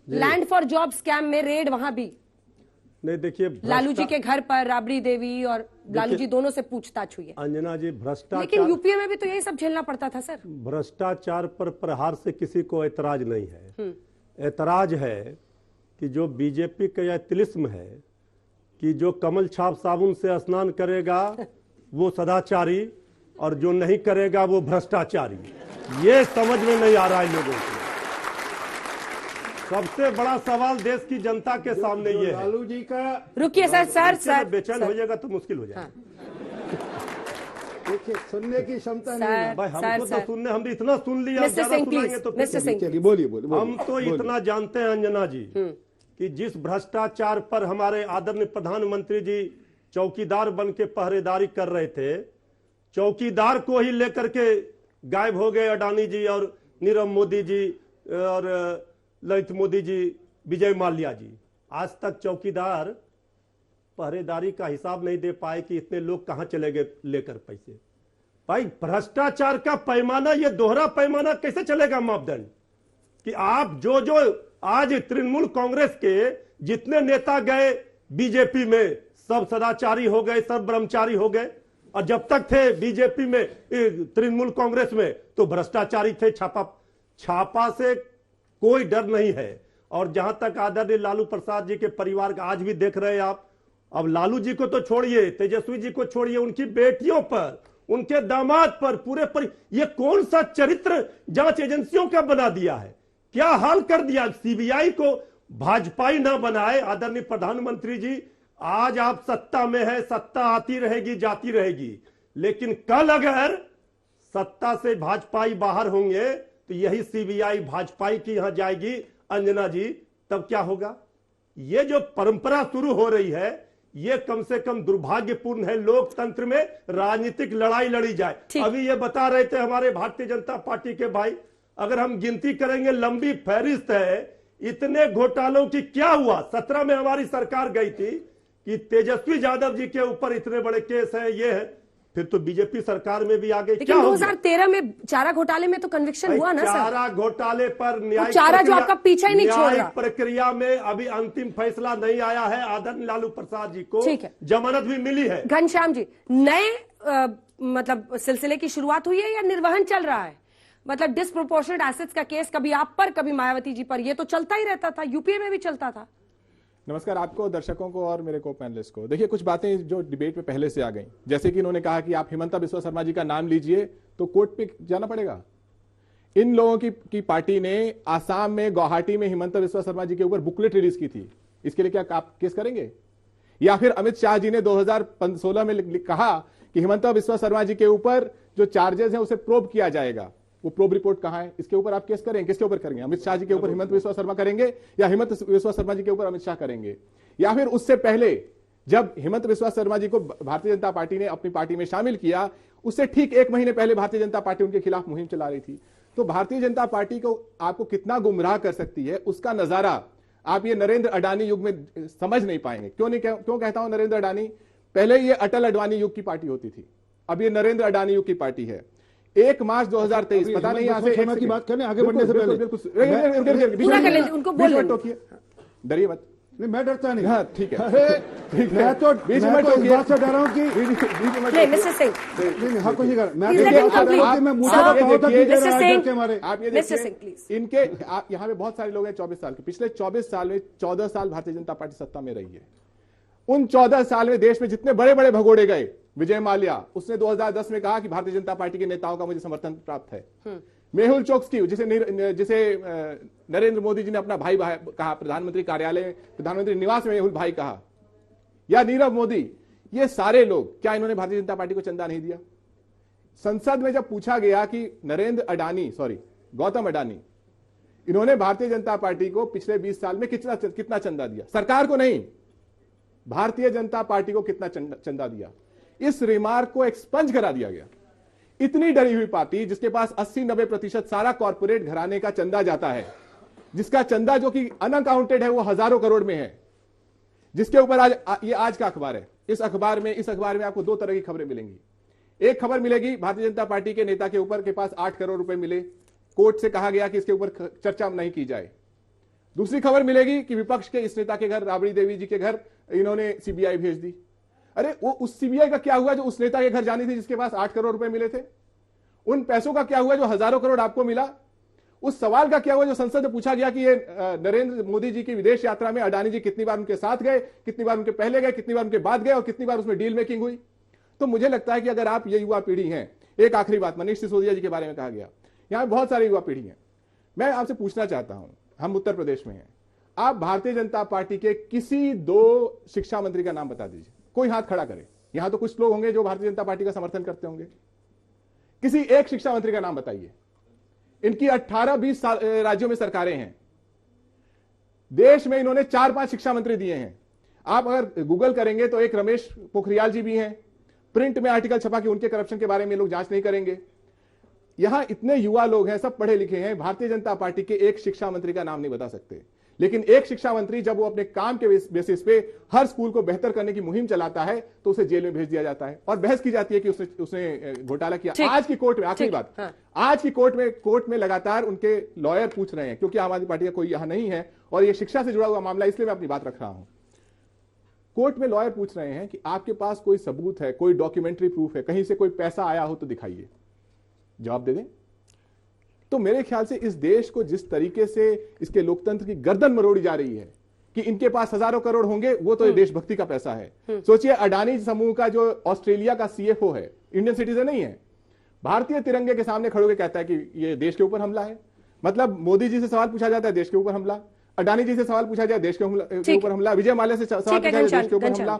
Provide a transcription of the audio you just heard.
Land for job scam में red वहां भी नहीं, देखिए लालू जी के घर पर राबड़ी देवी और लालू जी दोनों से पूछताछ हुई है। अंजना जी, भ्रष्टाचार, लेकिन यूपीए में भी तो यही सब झेलना पड़ता था सर। भ्रष्टाचार पर प्रहार से किसी को ऐतराज नहीं है। ऐतराज है कि जो बीजेपी का यह तिलिस्म है कि जो कमल छाप साबुन से स्नान करेगा वो सदाचारी और जो नहीं करेगा वो भ्रष्टाचारी, ये समझ में नहीं आ रहा है लोगों को। सबसे बड़ा सवाल देश की जनता के सामने ये है। लालू जी का, रुकिए सर बेचैन हो जाएगा तो मुश्किल हो जाएगा। देखिए, सुनने की क्षमता नहीं है भाई, हमको तो सुनने, हम इतना सुन लिया, मिस्टर सिंह प्लीज, तो मिस्टर सिंह चलिए बोलिए बोलिए। हम तो इतना जानते हैं अंजना जी कि जिस भ्रष्टाचार पर हमारे आदरणीय प्रधानमंत्री जी चौकीदार बन के पहरेदारी कर रहे थे, चौकीदार को ही लेकर के गायब हो गए अडानी जी और नीरव मोदी जी और ललित मोदी जी, विजय माल्या जी। आज तक चौकीदार पहरेदारी का हिसाब नहीं दे पाए कि इतने लोग कहां चले गए लेकर पैसे। भाई, भ्रष्टाचार का पैमाना, ये दोहरा पैमाना कैसे चलेगा मापदंड कि आप जो आज तृणमूल कांग्रेस के जितने नेता गए बीजेपी में सब सदाचारी हो गए, सब ब्रह्मचारी हो गए, और जब तक थे बीजेपी में, तृणमूल कांग्रेस में, तो भ्रष्टाचारी थे। छापा से कोई डर नहीं है। और जहां तक आदरणीय लालू प्रसाद जी के परिवार का, आज भी देख रहे हैं आप, अब लालू जी को तो छोड़िए, तेजस्वी जी को छोड़िए, उनकी बेटियों पर, उनके दामाद पर ये कौन सा चरित्र जांच एजेंसियों का बना दिया है? क्या हाल कर दिया? सीबीआई को भाजपाई ना बनाए आदरणीय प्रधानमंत्री जी। आज आप सत्ता में है, सत्ता आती रहेगी जाती रहेगी, लेकिन कल अगर सत्ता से भाजपाई बाहर होंगे तो यही सीबीआई भाजपाई की यहां जाएगी अंजना जी, तब क्या होगा? ये जो परंपरा शुरू हो रही है, ये कम से कम दुर्भाग्यपूर्ण है। लोकतंत्र में राजनीतिक लड़ाई लड़ी जाए। अभी ये बता रहे थे हमारे भारतीय जनता पार्टी के भाई, अगर हम गिनती करेंगे, लंबी फहरिस्त है इतने घोटालों की। क्या हुआ? 17 में हमारी सरकार गई थी कि तेजस्वी यादव जी के ऊपर इतने बड़े केस हैं, ये है, फिर तो बीजेपी सरकार में भी आ गई। लेकिन 2013 में चारा घोटाले में तो कन्विक्शन हुआ ना सर। चारा घोटाले पर न्याय, चारा जो आपका पीछा ही नहीं छोड़ रहा, प्रक्रिया में अभी अंतिम फैसला नहीं आया है। आदरणीय लालू प्रसाद जी को जमानत भी मिली है। घनश्याम जी, नए मतलब सिलसिले की शुरुआत हुई है या निर्वहन चल रहा है? मतलब डिस्प्रोपोर्शनेट एसेट्स का केस कभी आप पर, कभी मायावती जी पर, ये तो चलता ही रहता था, यूपीए में भी चलता था। नमस्कार आपको, दर्शकों को और मेरे को पैनलिस्ट को। देखिए, कुछ बातें जो डिबेट में पहले से आ गई, जैसे कि इन्होंने कहा कि आप हिमंता बिस्वा शर्मा जी का नाम लीजिए तो कोर्ट पे जाना पड़ेगा। इन लोगों की पार्टी ने आसाम में, गुवाहाटी में हिमंता बिस्वा शर्मा जी के ऊपर बुकलेट रिलीज की थी। इसके लिए क्या आप केस करेंगे? या फिर अमित शाह जी ने 2016 में कहा कि हिमंता बिस्वा शर्मा जी के ऊपर जो चार्जेस हैं उसे प्रोब किया जाएगा, वो प्रोब रिपोर्ट कहां है? इसके ऊपर आप केस करेंगे? किसके ऊपर करेंगे? अमित शाह जी के ऊपर हिमंत बिस्वा शर्मा करेंगे या हिमंत बिस्वा शर्मा जी के ऊपर अमित शाह करेंगे? या फिर उससे पहले जब हिमंत बिस्वा शर्मा जी को भारतीय जनता पार्टी ने अपनी पार्टी में शामिल किया, उससे ठीक 1 महीने पहले भारतीय जनता पार्टी उनके खिलाफ मुहिम चला रही थी। तो भारतीय जनता पार्टी को आपको कितना गुमराह कर सकती है, उसका नजारा आप ये नरेंद्र अडानी युग में समझ नहीं पाएंगे। क्यों कहता हूं नरेंद्र अडानी? पहले ये अटल अडवाणी युग की पार्टी होती थी, अब ये नरेंद्र अडानी युग की पार्टी है। 1 मार्च 2023, पता नहीं यहां से की बात करने आगे बढ़ने से पहले उनको बोलिए, डरिए मत। नहीं, मैं डरता नहीं। हाँ ठीक है, मैं तो बीच में इस बात से डर रहा हूं कि मिस्टर सिंह, हाँ कुछ नहीं कर, मैं आप ये देखिए, इनके यहाँ पे बहुत सारे लोग हैं 24 साल के, पिछले 24 साल में 14 साल भारतीय जनता पार्टी सत्ता में रही है। उन 14 साल में देश में जितने बड़े बड़े भगोड़े गए, विजय माल्या, उसने 2010 में कहा कि भारतीय जनता पार्टी के नेताओं का मुझे समर्थन प्राप्त है। मेहुल चोक्सी, जिसे नरेंद्र मोदी जी ने अपना भाई कहा, प्रधानमंत्री कार्यालय, प्रधानमंत्री निवास में मेहुल भाई कहा, या नीरव मोदी, ये सारे लोग, क्या इन्होंने भारतीय जनता पार्टी को चंदा नहीं दिया? संसद में जब पूछा गया कि गौतम अडानी, इन्होंने भारतीय जनता पार्टी को पिछले 20 साल में कितना चंदा दिया? सरकार को नहीं, भारतीय जनता पार्टी को कितना चंदा दिया? इस रिमार्क को एक्सपंज करा दिया गया। इतनी डरी हुई पार्टी जिसके पास 80-90% सारा कॉर्पोरेट घराने का चंदा जाता है, जिसका चंदा जो कि अनअकाउंटेड है वो हजारों करोड़ में है, जिसके ऊपर आज का अखबार है। इस अखबार में आपको 2 तरह की खबरें मिलेंगी। एक खबर मिलेगी, भारतीय जनता पार्टी के नेता के ऊपर के पास 8 करोड़ रुपए मिले, कोर्ट से कहा गया कि इसके ऊपर चर्चा नहीं की जाए। दूसरी खबर मिलेगी कि विपक्ष के इस नेता के घर, राबड़ी देवी जी के घर, इन्होंने सीबीआई भेज दी। अरे वो उस सीबीआई का क्या हुआ जो उस नेता के घर जानी थी, जिसके पास 8 करोड़ रुपए मिले थे? उन पैसों का क्या हुआ जो हजारों करोड़ आपको मिला? उस सवाल का क्या हुआ जो संसद में पूछा गया कि ये नरेंद्र मोदी जी की विदेश यात्रा में अडानी जी कितनी बार उनके साथ गए, कितनी बार उनके पहले गए, कितनी बार उनके बाद गए और कितनी बार उसमें डील मेकिंग हुई? तो मुझे लगता है कि अगर आप ये युवा पीढ़ी हैं, एक आखिरी बात, मनीष सिसोदिया जी के बारे में कहा गया, यहां बहुत सारी युवा पीढ़ी है। मैं आपसे पूछना चाहता हूं, हम उत्तर प्रदेश में हैं, आप भारतीय जनता पार्टी के किसी 2 शिक्षा मंत्री का नाम बता दीजिए, कोई हाथ खड़ा करे। यहां तो कुछ लोग होंगे जो भारतीय जनता पार्टी का समर्थन करते होंगे, किसी एक शिक्षा मंत्री का नाम बताइए। इनकी 18-20 राज्यों में सरकारें हैं, देश में इन्होंने 4-5 शिक्षा मंत्री दिए हैं। आप अगर गूगल करेंगे तो एक रमेश पोखरियाल जी भी हैं, प्रिंट में आर्टिकल छपा कि उनके करप्शन के बारे में लोग जांच नहीं करेंगे। यहां इतने युवा लोग हैं, सब पढ़े लिखे हैं, भारतीय जनता पार्टी के एक शिक्षा मंत्री का नाम नहीं बता सकते। लेकिन एक शिक्षा मंत्री जब वो अपने काम के बेसिस पे हर स्कूल को बेहतर करने की मुहिम चलाता है तो उसे जेल में भेज दिया जाता है और बहस की जाती है कि उसने घोटाला किया। आज की कोर्ट में, आखिरी बात, हाँ। आज की कोर्ट में लगातार उनके लॉयर पूछ रहे हैं, क्योंकि आम आदमी पार्टी का कोई यहां नहीं है और ये शिक्षा से जुड़ा हुआ मामला, इसलिए मैं अपनी बात रख रहा हूं। कोर्ट में लॉयर पूछ रहे हैं कि आपके पास कोई सबूत है, कोई डॉक्यूमेंट्री प्रूफ है, कहीं से कोई पैसा आया हो तो दिखाइए, जवाब दे दें। तो मेरे ख्याल से इस देश को जिस तरीके से इसके लोकतंत्र की गर्दन मरोड़ी जा रही है कि इनके पास हजारों करोड़ होंगे, वो तो देशभक्ति का पैसा है। सोचिए, अडानी समूह का जो ऑस्ट्रेलिया का सीएफओ है, इंडियन सिटीजन नहीं है, भारतीय तिरंगे के सामने खड़े होकर कहता है कि ये देश के ऊपर हमला है। मतलब मोदी जी से सवाल पूछा जाता है, देश के ऊपर हमला। अडानी जी से सवाल पूछा जाए, देश के ऊपर हमला। विजय माल्या से सवाल पूछा जाए, देश के ऊपर हमला।